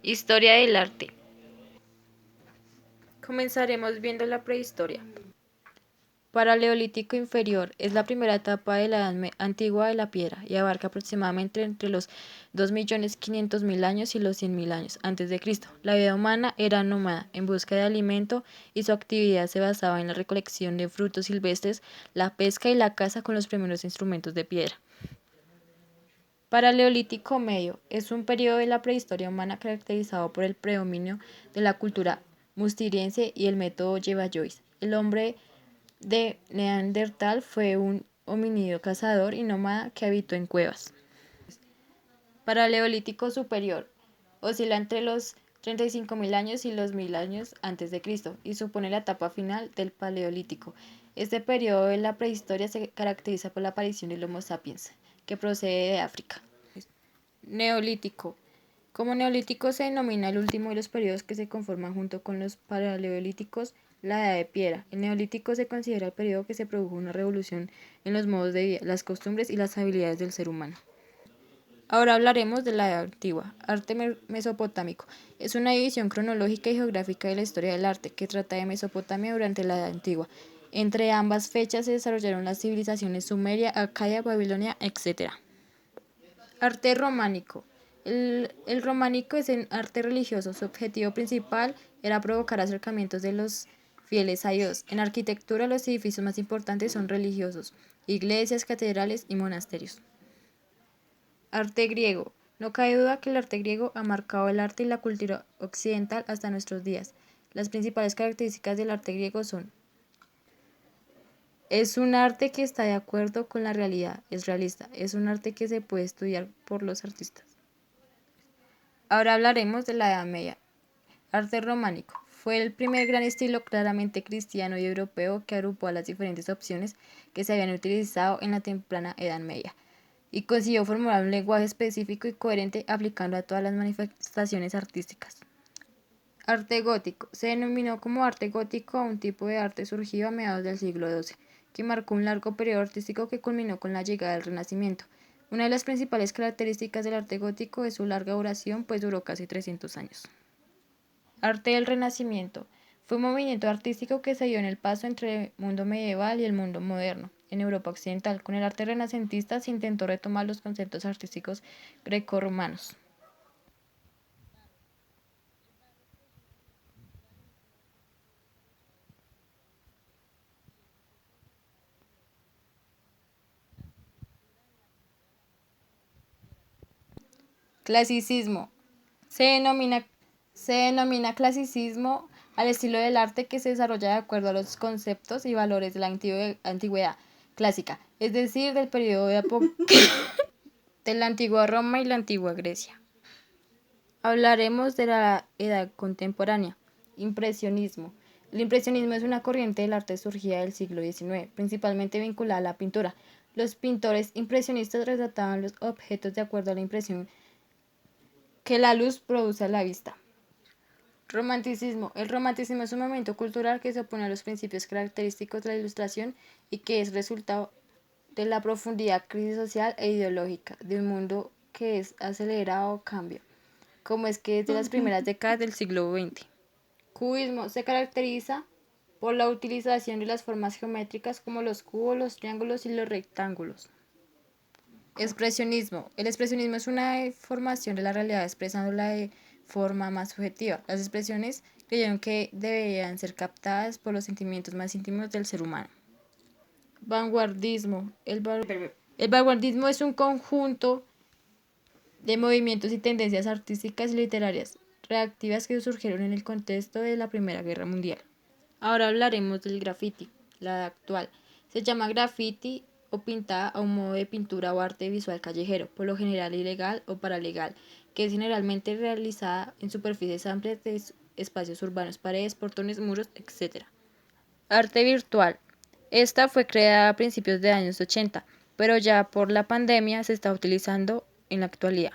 Historia del arte. Comenzaremos viendo la prehistoria. Paleolítico inferior es la primera etapa de la Edad Antigua de la piedra y abarca aproximadamente entre los 2.500.000 años y los 100.000 años antes de Cristo. La vida humana era nómada, en busca de alimento, y su actividad se basaba en la recolección de frutos silvestres, la pesca y la caza con los primeros instrumentos de piedra. Paleolítico medio es un periodo de la prehistoria humana caracterizado por el predominio de la cultura musteriense y el método Lleva-Joyce. El hombre de Neandertal fue un homínido cazador y nómada que habitó en cuevas. Paleolítico superior oscila entre los 35.000 años y los 1.000 años antes de Cristo y supone la etapa final del Paleolítico. Este periodo de la prehistoria se caracteriza por la aparición del Homo sapiens, que procede de África. Neolítico. Como neolítico se denomina el último de los periodos que se conforman junto con los paleolíticos la Edad de Piedra. El neolítico se considera el periodo que se produjo una revolución en los modos de vida, las costumbres y las habilidades del ser humano. Ahora hablaremos de la Edad Antigua. Arte mesopotámico. Es una división cronológica y geográfica de la historia del arte que trata de Mesopotamia durante la Edad Antigua. Entre ambas fechas se desarrollaron las civilizaciones Sumeria, Acadia, Babilonia, etc. Arte románico. El románico es un arte religioso. Su objetivo principal era provocar acercamientos de los fieles a Dios. En arquitectura, los edificios más importantes son religiosos: iglesias, catedrales y monasterios. Arte griego. No cabe duda que el arte griego ha marcado el arte y la cultura occidental hasta nuestros días. Las principales características del arte griego son: es un arte que está de acuerdo con la realidad, es realista, es un arte que se puede estudiar por los artistas. Ahora hablaremos de la Edad Media. Arte románico. Fue el primer gran estilo claramente cristiano y europeo que agrupó a las diferentes opciones que se habían utilizado en la temprana Edad Media y consiguió formar un lenguaje específico y coherente aplicando a todas las manifestaciones artísticas. Arte gótico. Se denominó como arte gótico a un tipo de arte surgido a mediados del siglo XII, que marcó un largo periodo artístico que culminó con la llegada del Renacimiento. Una de las principales características del arte gótico es su larga duración, pues duró casi 300 años. Arte del Renacimiento. Fue un movimiento artístico que se dio en el paso entre el mundo medieval y el mundo moderno. En Europa occidental, con el arte renacentista se intentó retomar los conceptos artísticos grecorromanos. Clasicismo. Se denomina, se denomina clasicismo al estilo del arte que se desarrolla de acuerdo a los conceptos y valores de la antigüedad clásica, es decir, del periodo de la antigua Roma y la antigua Grecia. Hablaremos de la edad contemporánea. Impresionismo. El impresionismo es una corriente del arte surgida del siglo XIX, principalmente vinculada a la pintura. Los pintores impresionistas retrataban los objetos de acuerdo a la impresión que la luz produce a la vista. Romanticismo. El romanticismo es un movimiento cultural que se opone a los principios característicos de la Ilustración y que es resultado de la profunda crisis social e ideológica de un mundo que es acelerado cambio, como es que desde las primeras décadas del siglo XX. Cubismo se caracteriza por la utilización de las formas geométricas como los cubos, los triángulos y los rectángulos. Expresionismo. El expresionismo es una deformación de la realidad expresándola de forma más subjetiva. Las expresiones creyeron que debían ser captadas por los sentimientos más íntimos del ser humano. Vanguardismo. El vanguardismo es un conjunto de movimientos y tendencias artísticas y literarias reactivas que surgieron en el contexto de la Primera Guerra Mundial. Ahora hablaremos del graffiti, la edad actual. Se llama graffiti o pintada a un modo de pintura o arte visual callejero, por lo general ilegal o paralegal, que es generalmente realizada en superficies amplias de espacios urbanos, paredes, portones, muros, etc. Arte virtual. Esta fue creada a principios de años 80, pero ya por la pandemia se está utilizando en la actualidad.